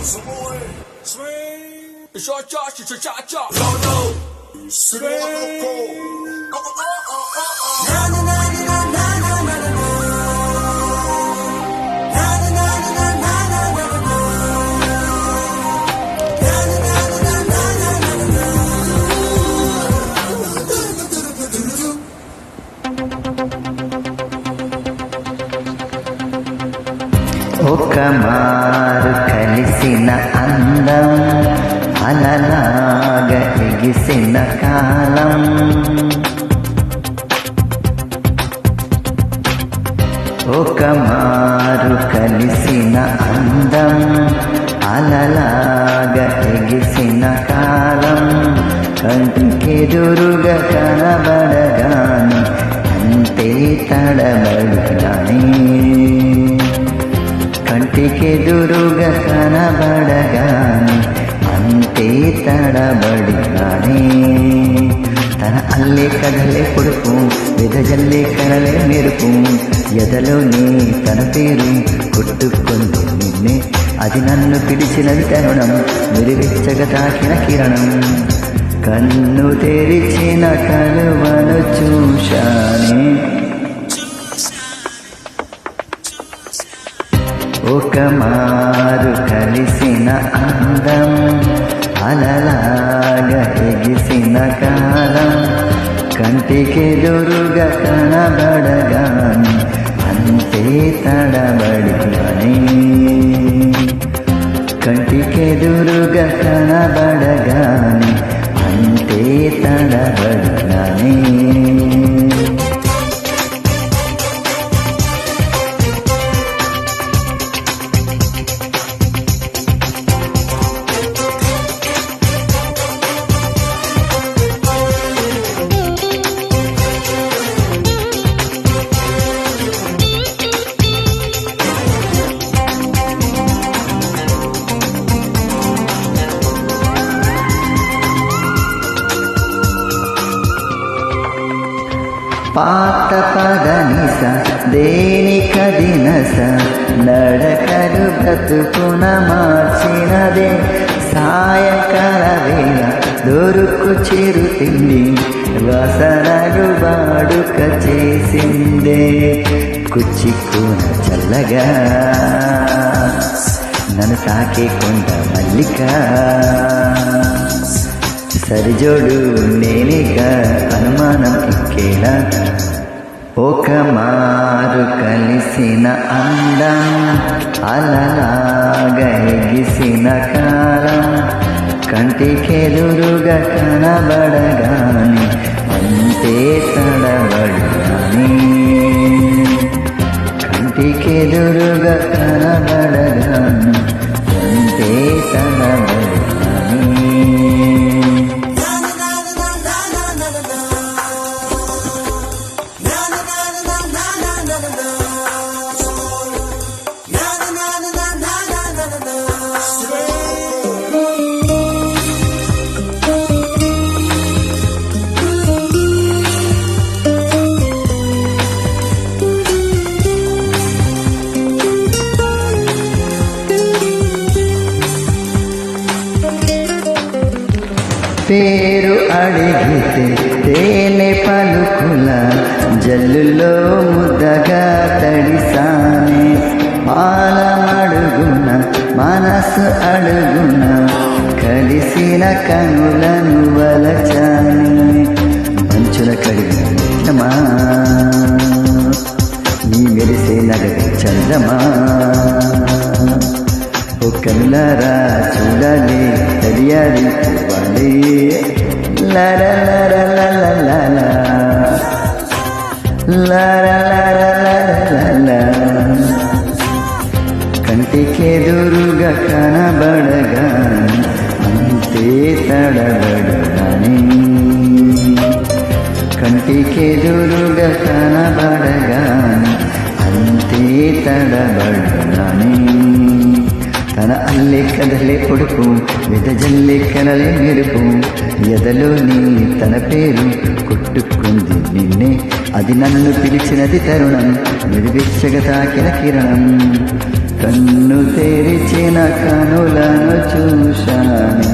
Swing. Cha-cha-cha-cha-cha. No, no. Swing. ఒక మారు కలిసిన అందం అలలాగా ఎగిసిన కాలం ఒక మారు కలిసిన అందం అలలాగా ఎగిసిన కాలం కంటికెదురుగా కనబడగాని అంతే తడబడినాని కంటికెదురుగా కనబడగాని అంతే తడబడినానే తన అల్లే కదలే పొడుపు విదజల్లే కనలే మెరుపు ఎదలోనే తన పేరు కొట్టుకుంది నిన్నే అది నన్ను పిలిచినది తరుణం విరివిచ్చగా తాకిన కిరణం కన్ను తెరిచిన కలువను చూశానే ఒక మారు కలిసిన అందం అలలాగా ఎగిసిన కాలం కంటికెదురుగా కనబడగాని అంతే తడబడినానే కంటికెదురుగా కనబడగాని అంతే తడబడినానే పాత పదనిస దేనికదినస నడకలు బ్రతుకున మార్చినదే సాయంకాల వేళ దొరుకు చిరు తిండి వాసనలు వాడుక చేసిందే కుచ్చిక్కున చల్లగా నన్ను తాకే కొండ మల్లిక సరిజోడు నేనిగా అనుమానం ఇంకేలా ఒక మారు కలిసిన అందం అలలాగా ఎగిసిన కాలం కంటికెదురుగా కనబడగాని అంతే తడబడినాని కంటికెదురుగా కనబడగాని అంతే తడబడినాని పేరు అడిగితే తేనె పలుకుల జల్లులో ముద్దగా తడిసానే పాలమడుగున మనసు అడుగున కలిసిన కనులను వలచాని మంచుల కడిగినమా నీ మెరిసే నగరి చందమా ఓ కనులారా చూడాలి తెలియాలి పోవాలి కంటికెదురుగా కనబడగాని అంతే తడబడగాని కంటికెదురుగా కనబడగాని అంతే తడబడగాని తన అల్లే కదలే పొడుపు విదజల్లే కనలే మెరుపు ఎదలోని తన పేరు కొట్టుకుంది నిన్నే అది నన్ను పిలిచినది తరుణం విరివిచ్చగా తాకిన కిరణం కన్ను తెరిచిన కనులను చూశానే